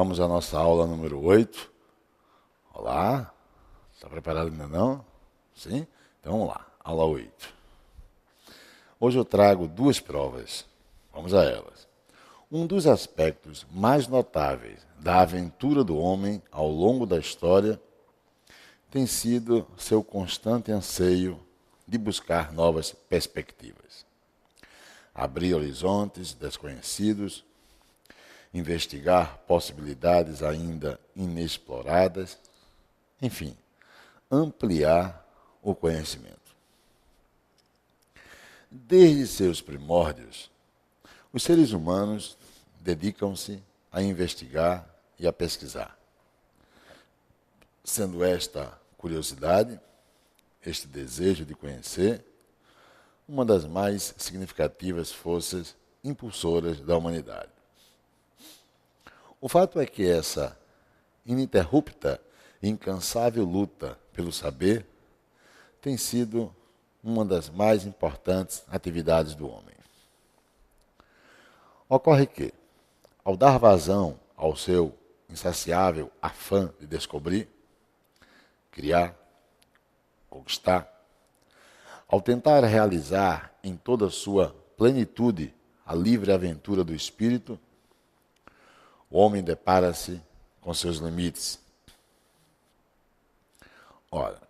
Vamos à nossa aula número 8. Olá, está preparado ainda não? Sim? Então vamos lá, aula 8. Hoje eu trago duas provas. Vamos a elas. Um dos aspectos mais notáveis da aventura do homem ao longo da história tem sido seu constante anseio de buscar novas perspectivas, abrir horizontes desconhecidos, investigar possibilidades ainda inexploradas, enfim, ampliar o conhecimento. Desde seus primórdios, os seres humanos dedicam-se a investigar e a pesquisar, sendo esta curiosidade, este desejo de conhecer, uma das mais significativas forças impulsoras da humanidade. O fato é que essa ininterrupta e incansável luta pelo saber tem sido uma das mais importantes atividades do homem. Ocorre que, ao dar vazão ao seu insaciável afã de descobrir, criar, conquistar, ao tentar realizar em toda a sua plenitude a livre aventura do espírito, o homem depara-se com seus limites. Ora,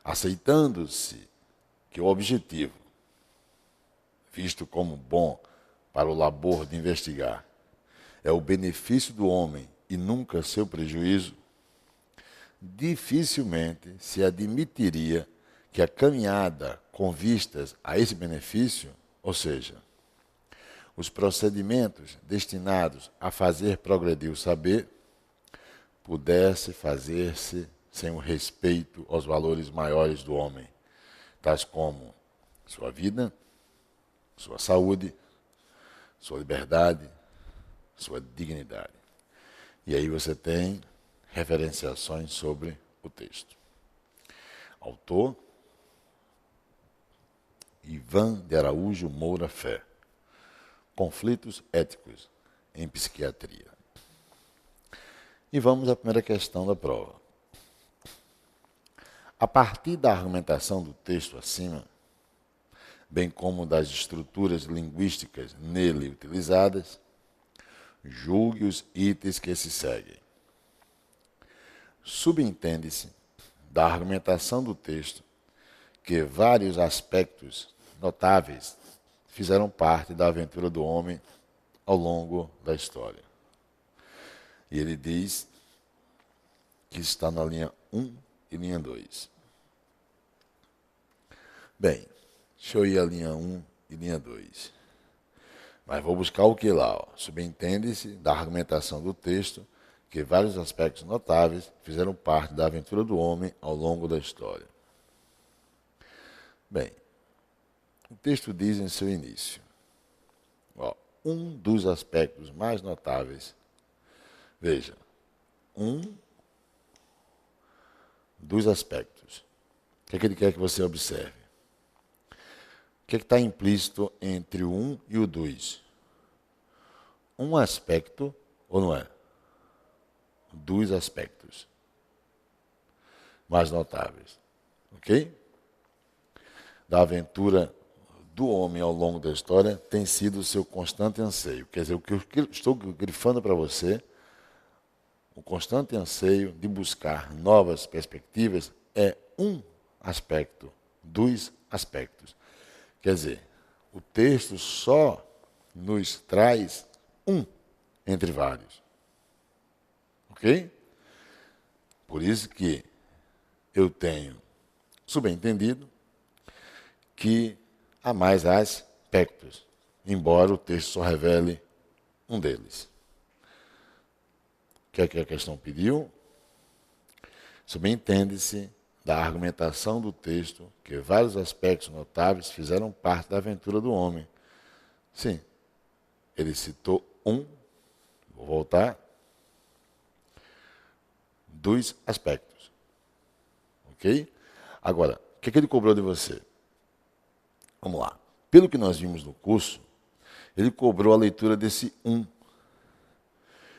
aceitando-se que o objetivo, visto como bom para o labor de investigar, é o benefício do homem e nunca seu prejuízo, dificilmente se admitiria que a caminhada com vistas a esse benefício, ou seja, os procedimentos destinados a fazer progredir o saber, pudesse fazer-se sem o respeito aos valores maiores do homem, tais como sua vida, sua saúde, sua liberdade, sua dignidade. E aí você tem referenciações sobre o texto. Autor, Ivan de Araújo Moura Fé. Conflitos éticos em psiquiatria. E vamos à primeira questão da prova. A partir da argumentação do texto acima, bem como das estruturas linguísticas nele utilizadas, julgue os itens que se seguem. Subentende-se da argumentação do texto que vários aspectos notáveis fizeram parte da aventura do homem ao longo da história. E ele diz que está na linha 1 e linha 2. Bem, deixa eu ir à linha 1 e linha 2. Mas vou buscar o que lá? Subentende-se da argumentação do texto que vários aspectos notáveis fizeram parte da aventura do homem ao longo da história. Bem, o texto diz em seu início, um dos aspectos mais notáveis, veja, um dos aspectos. O que é que ele quer que você observe? O que é que está implícito entre o 1 e o 2? Um aspecto, ou não é? Dois aspectos mais notáveis. Ok? Da aventura do homem ao longo da história tem sido o seu constante anseio. Quer dizer, o que eu estou grifando para você, o constante anseio de buscar novas perspectivas é um aspecto, dois aspectos. Quer dizer, o texto só nos traz um entre vários. Ok? Por isso que eu tenho subentendido que há mais aspectos, embora o texto só revele um deles. O que é que a questão pediu? Subentende-se da argumentação do texto que vários aspectos notáveis fizeram parte da aventura do homem. Sim, ele citou um, vou voltar, dois aspectos. Ok? Agora, o que ele cobrou de você? Vamos lá. Pelo que nós vimos no curso, ele cobrou a leitura desse um.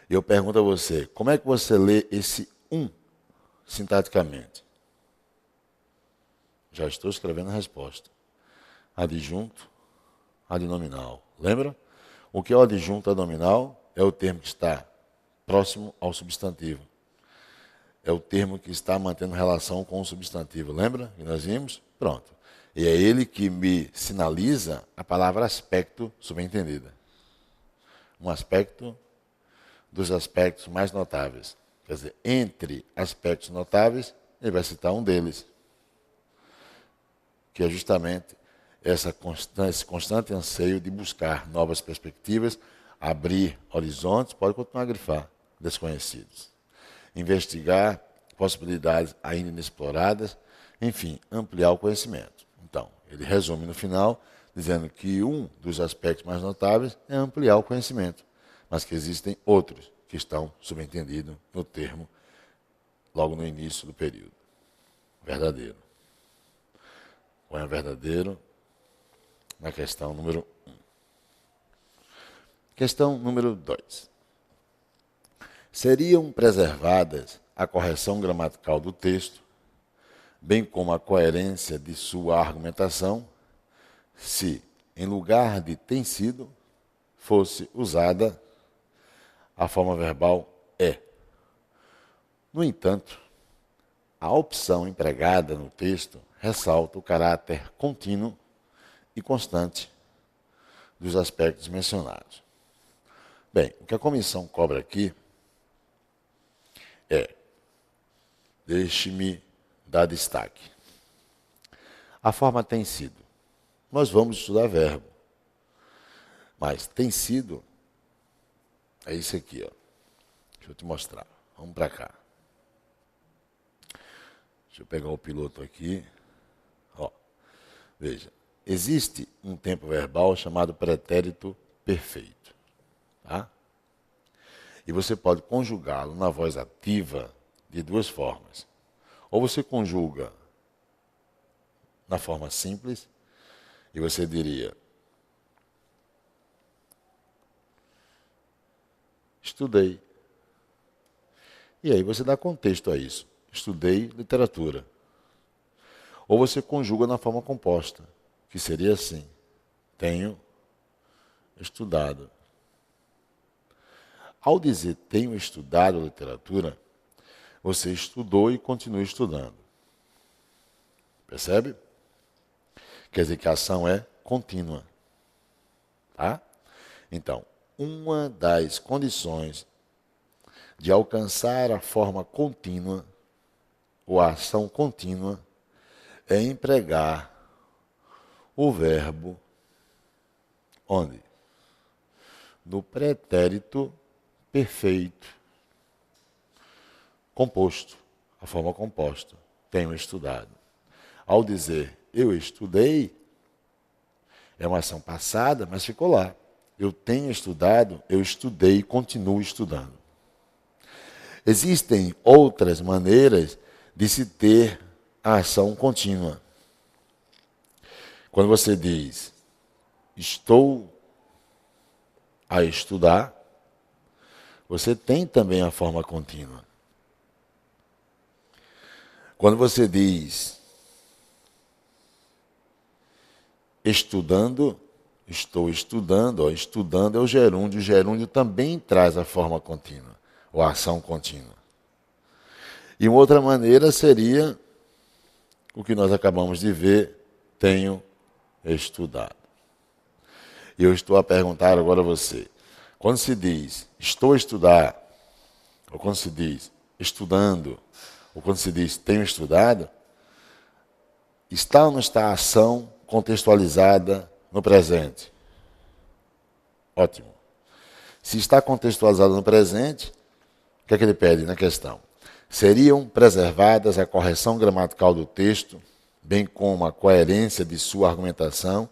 Eu pergunto a você, como é que você lê esse sintaticamente? Já estou escrevendo a resposta. Adjunto, adnominal. Lembra? O que é o adjunto adnominal? É o termo que está próximo ao substantivo. É o termo que está mantendo relação com o substantivo. Lembra que nós vimos? Pronto. E é ele que me sinaliza a palavra aspecto subentendida. Um aspecto dos aspectos mais notáveis. Quer dizer, entre aspectos notáveis, ele vai citar um deles, que é justamente esse constante anseio de buscar novas perspectivas, abrir horizontes, pode continuar a grifar, desconhecidos. Investigar possibilidades ainda inexploradas, enfim, ampliar o conhecimento. Então, ele resume no final, dizendo que um dos aspectos mais notáveis é ampliar o conhecimento, mas que existem outros que estão subentendidos no termo logo no início do período. Verdadeiro. Põe o verdadeiro na questão número 1. Questão número 2. Seriam preservadas a correção gramatical do texto, bem como a coerência de sua argumentação, se, em lugar de tem sido, fosse usada a forma verbal é. No entanto, a opção empregada no texto ressalta o caráter contínuo e constante dos aspectos mencionados. Bem, o que a comissão cobra aqui é, deixe-me dar destaque. A forma tem sido. Nós vamos estudar verbo, mas tem sido é isso aqui, ó. Deixa eu te mostrar. Vamos para cá. Deixa eu pegar o piloto aqui. Ó, veja, existe um tempo verbal chamado pretérito perfeito. Tá? E você pode conjugá-lo na voz ativa de duas formas. Ou você conjuga na forma simples, e você diria: estudei. E aí você dá contexto a isso. Estudei literatura. Ou você conjuga na forma composta, que seria assim: tenho estudado. Ao dizer tenho estudado literatura, você estudou e continua estudando. Percebe? Quer dizer que a ação é contínua. Tá? Então, uma das condições de alcançar a forma contínua, ou a ação contínua, é empregar o verbo onde? No pretérito perfeito, composto, a forma composta. Tenho estudado. Ao dizer eu estudei, é uma ação passada, mas ficou lá. Eu tenho estudado, eu estudei e continuo estudando. Existem outras maneiras de se ter a ação contínua. Quando você diz, estou a estudar, você tem também a forma contínua. Quando você diz, estudando, estou estudando, ó, estudando é o gerúndio também traz a forma contínua, ou a ação contínua. E uma outra maneira seria o que nós acabamos de ver, tenho estudado. E eu estou a perguntar agora a você, quando se diz estou a estudar, ou quando se diz estudando, ou quando se diz tenho estudado, está ou não está a ação contextualizada no presente? Ótimo. Se está contextualizada no presente, o que é que ele pede na questão? Seriam preservadas a correção gramatical do texto, bem como a coerência de sua argumentação,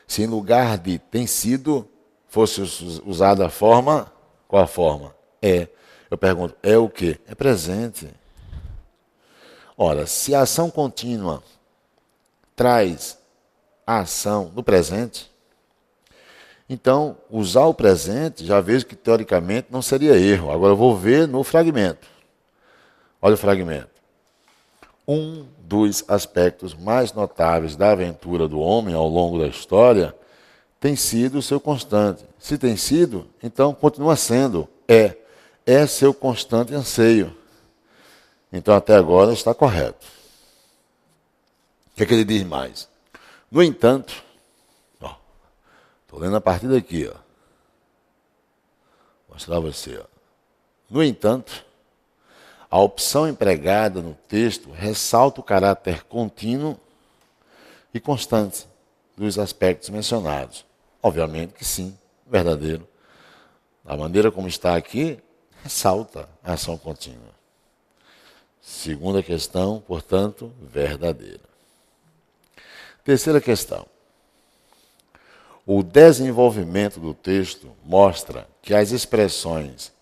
se em lugar de tem sido, fosse usada a forma, qual a forma? É. Eu pergunto, é o quê? É presente. Ora, se a ação contínua traz a ação no presente, Então, usar o presente, já vejo que teoricamente não seria erro. Agora eu vou ver no fragmento. Olha o fragmento. Um dos aspectos mais notáveis da aventura do homem ao longo da história tem sido o seu constante. Se tem sido, então continua sendo. É seu constante anseio. Então até agora está correto. O que é que ele diz mais? No entanto, estou lendo a partir daqui, ó. Vou mostrar a você. Ó. No entanto, a opção empregada no texto ressalta o caráter contínuo e constante dos aspectos mencionados. Obviamente que sim, verdadeiro. Da maneira como está aqui, ressalta a ação contínua. Segunda questão, portanto, verdadeira. Terceira questão. O desenvolvimento do texto mostra que as expressões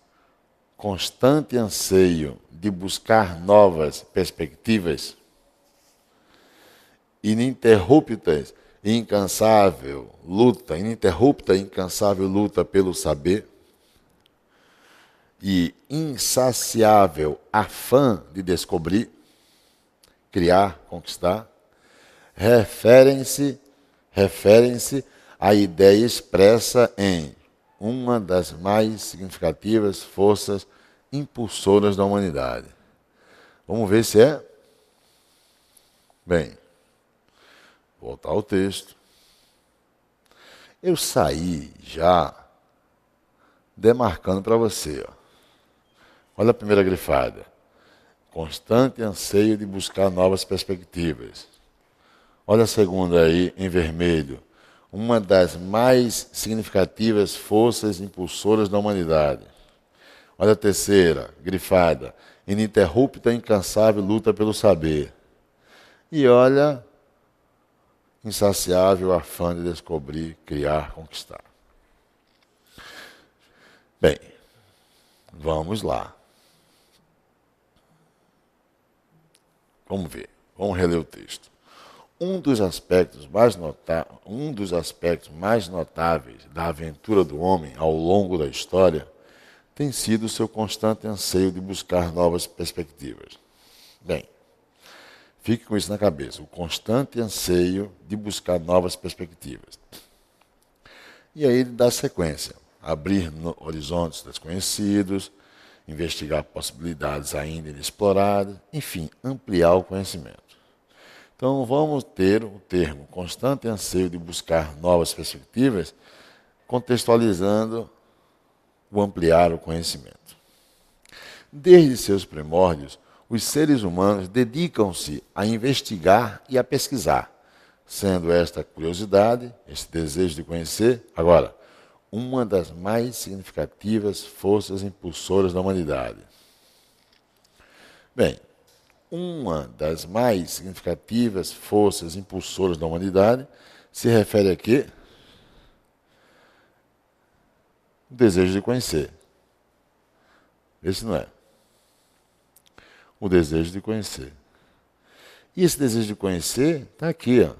constante anseio de buscar novas perspectivas, ininterrupta e incansável luta pelo saber e insaciável afã de descobrir, criar, conquistar, referem-se à ideia expressa em uma das mais significativas forças impulsoras da humanidade. Vamos ver se é? Bem, voltar ao texto. Eu saí já demarcando para você. Ó. Olha a primeira grifada. Constante anseio de buscar novas perspectivas. Olha a segunda aí, em vermelho. Uma das mais significativas forças impulsoras da humanidade. Olha a terceira, grifada. Ininterrupta e incansável luta pelo saber. E olha, insaciável afã de descobrir, criar, conquistar. Bem, vamos lá. Vamos ver, vamos reler o texto. Um dos aspectos mais notáveis da aventura do homem ao longo da história tem sido o seu constante anseio de buscar novas perspectivas. Bem, fique com isso na cabeça, o constante anseio de buscar novas perspectivas. E aí ele dá sequência, abrir horizontes desconhecidos, investigar possibilidades ainda inexploradas, enfim, ampliar o conhecimento. Então vamos ter o termo constante anseio de buscar novas perspectivas, contextualizando o ampliar o conhecimento. Desde seus primórdios, os seres humanos dedicam-se a investigar e a pesquisar, sendo esta curiosidade, esse desejo de conhecer, agora, uma das mais significativas forças impulsoras da humanidade. Bem, uma das mais significativas forças impulsoras da humanidade se refere a quê? O desejo de conhecer. Esse não é. O desejo de conhecer. E esse desejo de conhecer está aqui, ó.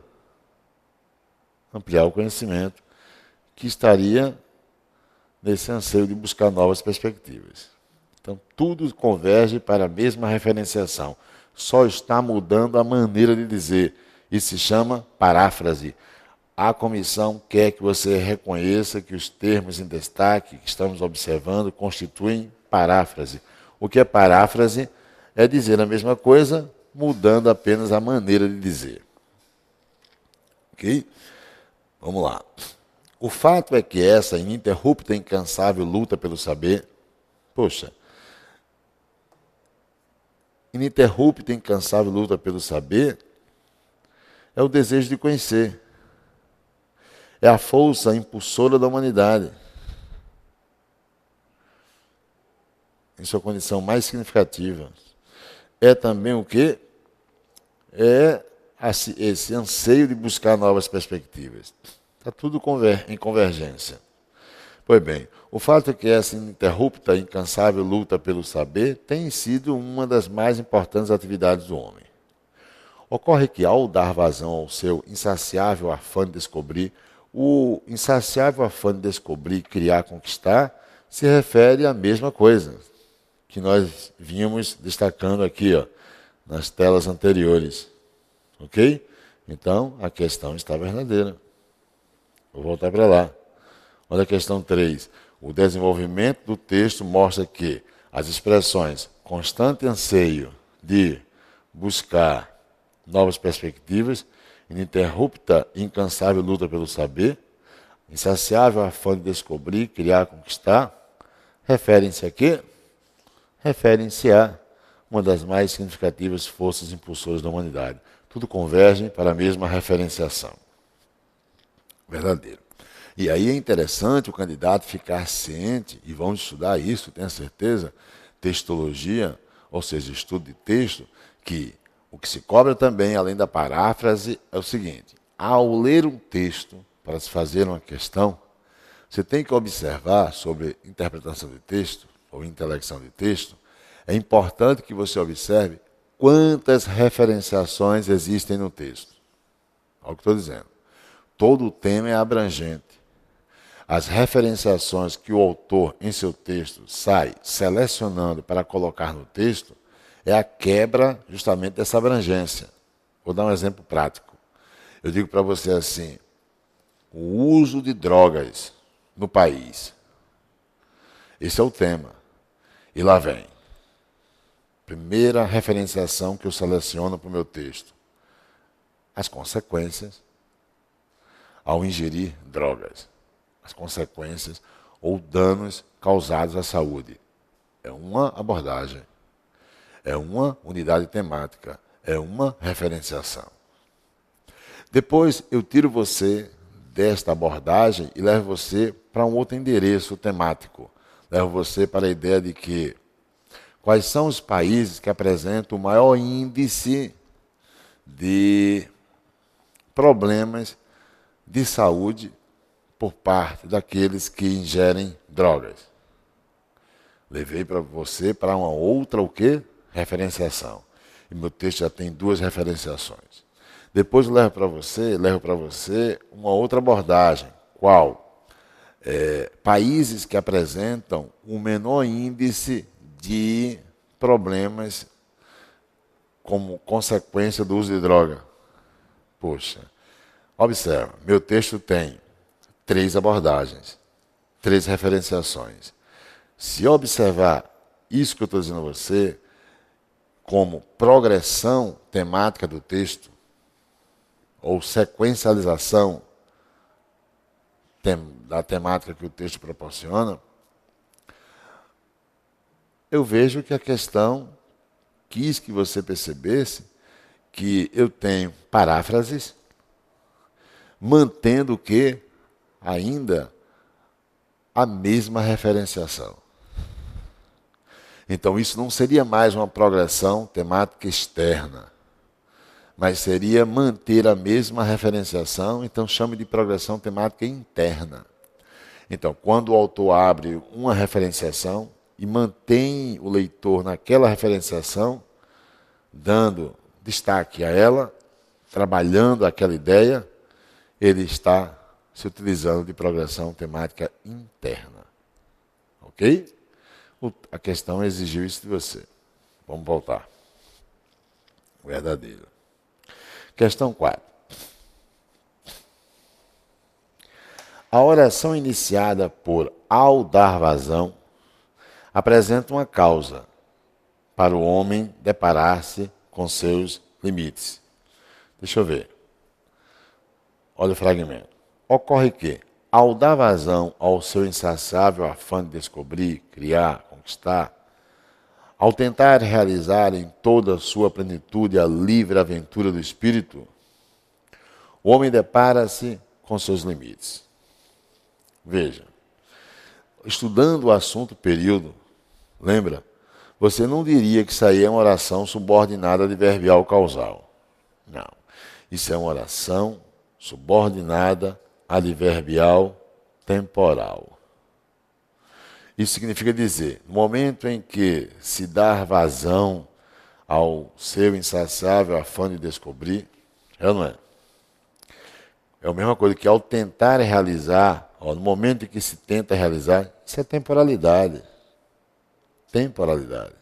Ampliar o conhecimento, que estaria nesse anseio de buscar novas perspectivas. Então, tudo converge para a mesma referenciação. Só está mudando a maneira de dizer. Isso se chama paráfrase. A comissão quer que você reconheça que os termos em destaque que estamos observando constituem paráfrase. O que é paráfrase? É dizer a mesma coisa, mudando apenas a maneira de dizer. Ok? Vamos lá. O fato é que essa ininterrupta e incansável luta pelo saber, ininterrupta e incansável luta pelo saber é o desejo de conhecer. É a força impulsora da humanidade. Em sua condição mais significativa. É também o quê? É esse anseio de buscar novas perspectivas. Está tudo em convergência. Pois bem, o fato é que essa ininterrupta e incansável luta pelo saber tem sido uma das mais importantes atividades do homem. Ocorre que, ao dar vazão ao seu insaciável afã de descobrir, O insaciável afã de descobrir, criar, conquistar, se refere à mesma coisa que nós vínhamos destacando aqui, ó, nas telas anteriores. Ok? Então, a questão está verdadeira. Vou voltar para lá. Olha a questão 3. O desenvolvimento do texto mostra que as expressões constante anseio de buscar novas perspectivas, ininterrupta e incansável luta pelo saber, insaciável afã de descobrir, criar, conquistar, referem-se a quê? Referem-se a uma das mais significativas forças impulsoras da humanidade. Tudo converge para a mesma referenciação. Verdadeiro. E aí é interessante o candidato ficar ciente, e vamos estudar isso, tenho certeza, textologia, ou seja, estudo de texto, que o que se cobra também, além da paráfrase, é o seguinte: ao ler um texto, para se fazer uma questão, você tem que observar sobre interpretação de texto, ou intelecção de texto, é importante que você observe quantas referenciações existem no texto. Olha o que estou dizendo. Todo o tema é abrangente. As referenciações que o autor, em seu texto, sai selecionando para colocar no texto é a quebra justamente dessa abrangência. Vou dar um exemplo prático. Eu digo para você assim: o uso de drogas no país. Esse é o tema. E lá vem. Primeira referenciação que eu seleciono para o meu texto. As consequências ao ingerir drogas. As consequências ou danos causados à saúde. É uma abordagem. É uma unidade temática. É uma referenciação. Depois eu tiro você desta abordagem e levo você para um outro endereço temático. Levo você para a ideia de que quais são os países que apresentam o maior índice de problemas de saúde por parte daqueles que ingerem drogas. Levei para você para uma outra o quê? Referenciação. E meu texto já tem 2 referenciações. Depois eu levo para você uma outra abordagem. Qual? Países que apresentam o menor índice de problemas como consequência do uso de droga. Poxa, observa, meu texto tem 3 abordagens, 3 referenciações. Se observar isso que eu estou dizendo a você como progressão temática do texto, ou sequencialização da temática que o texto proporciona, eu vejo que a questão quis que você percebesse que eu tenho paráfrases, mantendo o que? Ainda a mesma referenciação. Então, isso não seria mais uma progressão temática externa, mas seria manter a mesma referenciação, então chame de progressão temática interna. Então, quando o autor abre uma referenciação e mantém o leitor naquela referenciação, dando destaque a ela, trabalhando aquela ideia, ele está se utilizando de progressão temática interna. Ok? A questão exigiu isso de você. Vamos voltar. Verdadeiro. Questão 4. A oração iniciada por ao dar vazão apresenta uma causa para o homem deparar-se com seus limites. Deixa eu ver. Olha o fragmento. Ocorre que, ao dar vazão ao seu insaciável afã de descobrir, criar, conquistar, ao tentar realizar em toda a sua plenitude a livre aventura do espírito, o homem depara-se com seus limites. Veja, estudando o assunto período, lembra? Você não diria que isso aí é uma oração subordinada de verbial causal. Não. Isso é uma oração subordinada adverbial temporal. Isso significa dizer, no momento em que se dar vazão ao seu insaciável afã de descobrir, é ou não é? É a mesma coisa que ao tentar realizar, no momento em que se tenta realizar, isso é temporalidade. Temporalidade.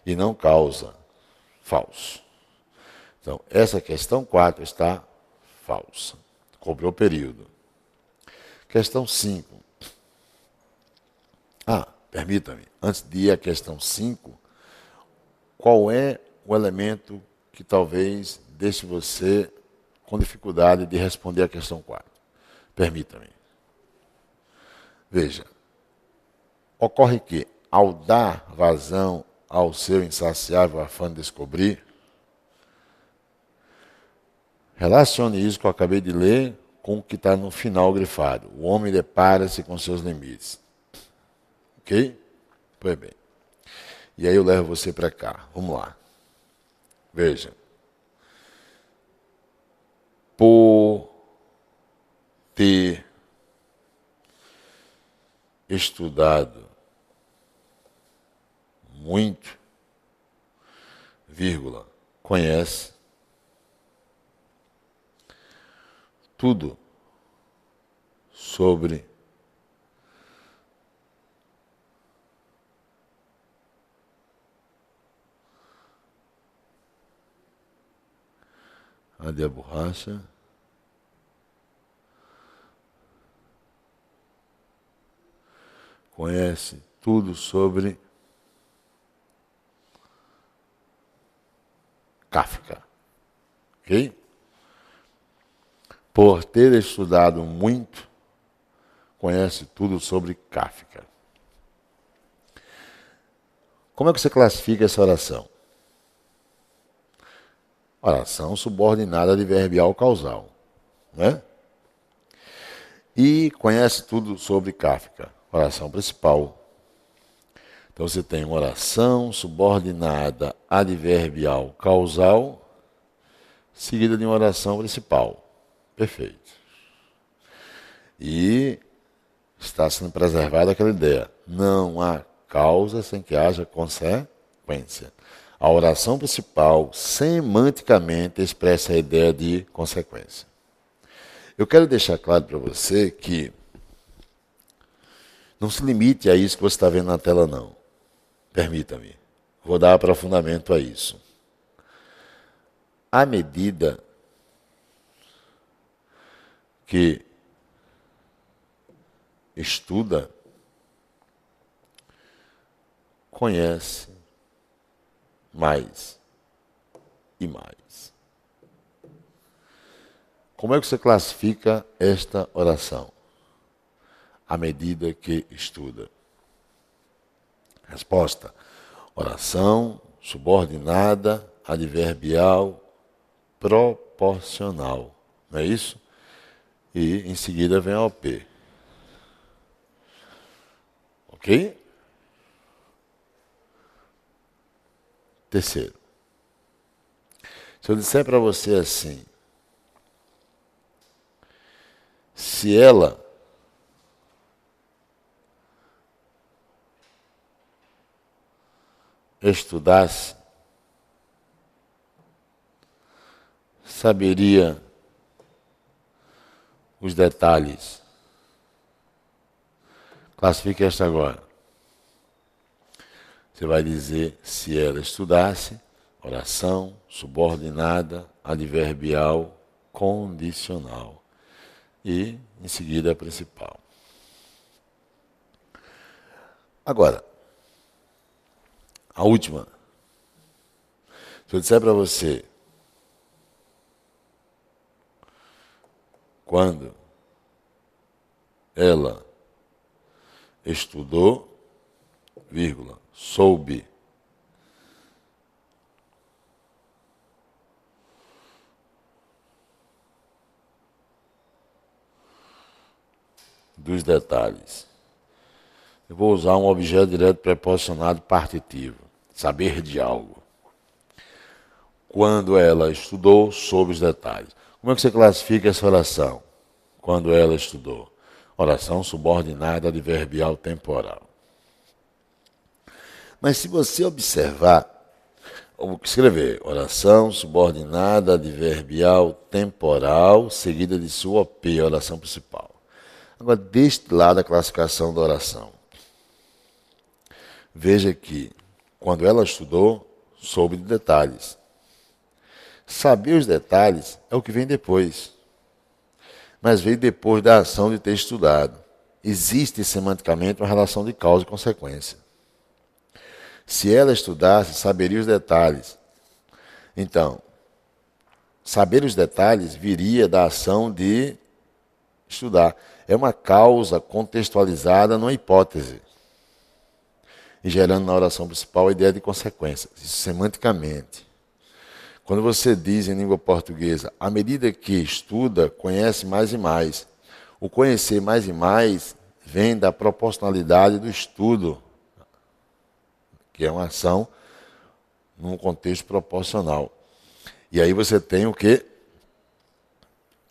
E não causa. Falso. Então, essa questão 4 está falsa. Cobrou período. Questão 5. Permita-me, antes de ir à questão 5, qual é o elemento que talvez deixe você com dificuldade de responder a questão 4? Permita-me. Veja, ocorre que, ao dar vazão ao seu insaciável afã de descobrir, relacione isso que eu acabei de ler com o que está no final grifado. O homem depara-se com seus limites. Ok? Pois bem. E aí eu levo você para cá. Vamos lá. Veja. Por ter estudado muito, vírgula, conhece tudo sobre a borracha, conhece tudo sobre Kafka. Ok? Por ter estudado muito, conhece tudo sobre Kafka. Como é que você classifica essa oração? Oração subordinada adverbial causal, né? E conhece tudo sobre Kafka, oração principal. Então você tem uma oração subordinada adverbial causal, seguida de uma oração principal. Perfeito. E está sendo preservada aquela ideia. Não há causa sem que haja consequência. A oração principal, semanticamente, expressa a ideia de consequência. Eu quero deixar claro para você que não se limite a isso que você está vendo na tela, não. Permita-me. Vou dar aprofundamento a isso. À medida que estuda, conhece mais e mais. Como é que você classifica esta oração? À medida que estuda. Resposta: oração subordinada adverbial proporcional. Não é isso? E em seguida vem a OP. Ok? Terceiro. Se eu disser para você assim, se ela estudasse, saberia os detalhes. Classifique esta agora. Você vai dizer, se ela estudasse, oração subordinada adverbial condicional. E, em seguida, a principal. Agora, a última. Se eu disser para você, quando ela estudou, vírgula, soube dos detalhes. Eu vou usar um objeto direto preposicionado partitivo, saber de algo. Quando ela estudou, soube os detalhes. Como é que você classifica essa oração? Quando ela estudou. Oração subordinada adverbial temporal. Mas se você observar, Vou escrever oração subordinada, adverbial, temporal, seguida de sua OP, oração principal. Agora, deste lado a classificação da oração. Veja que, quando ela estudou, soube de detalhes. Saber os detalhes é o que vem depois. Mas veio depois da ação de ter estudado. Existe semanticamente uma relação de causa e consequência. Se ela estudasse, saberia os detalhes. Então, saber os detalhes viria da ação de estudar. É uma causa contextualizada numa hipótese. E gerando na oração principal a ideia de consequências. Isso semanticamente. Quando você diz em língua portuguesa, à medida que estuda, conhece mais e mais. O conhecer mais e mais vem da proporcionalidade do estudo, que é uma ação num contexto proporcional. E aí você tem o quê?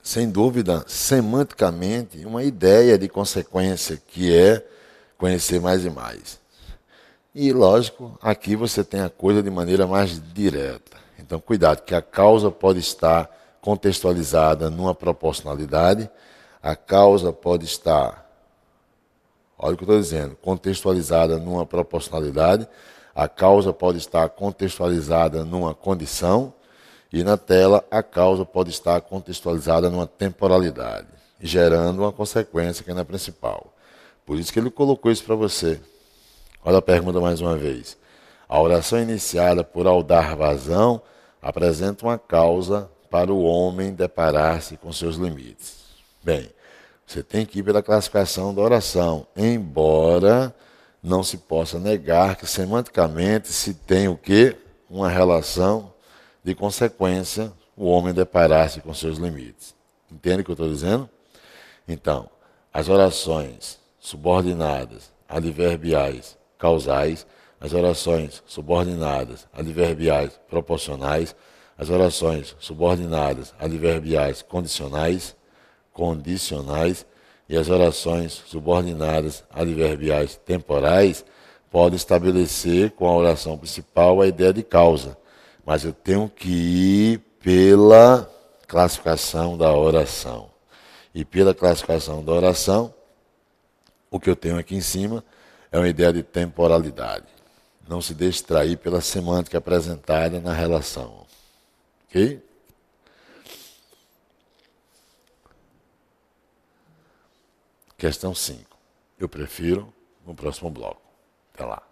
Sem dúvida, semanticamente, uma ideia de consequência, que é conhecer mais e mais. E, lógico, aqui você tem a coisa de maneira mais direta. Então, cuidado, que a causa pode estar contextualizada numa proporcionalidade, a causa pode estar, olha o que eu estou dizendo, contextualizada numa proporcionalidade, a causa pode estar contextualizada numa condição, e na tela a causa pode estar contextualizada numa temporalidade, gerando uma consequência que é na principal. Por isso que ele colocou isso para você. Olha a pergunta mais uma vez. A oração iniciada por ao dar vazão apresenta uma causa para o homem deparar-se com seus limites. Bem, você tem que ir pela classificação da oração, embora não se possa negar que semanticamente se tem o quê? Uma relação de consequência, o homem deparar-se com seus limites. Entende o que eu estou dizendo? Então, as orações subordinadas, adverbiais, causais, as orações subordinadas, adverbiais, proporcionais, as orações subordinadas, adverbiais, condicionais e as orações subordinadas, adverbiais, temporais, podem estabelecer com a oração principal a ideia de causa. Mas eu tenho que ir pela classificação da oração. E pela classificação da oração, o que eu tenho aqui em cima é uma ideia de temporalidade. Não se deixe distrair pela semântica apresentada na relação. Ok? Questão 5. Eu prefiro no próximo bloco. Até lá.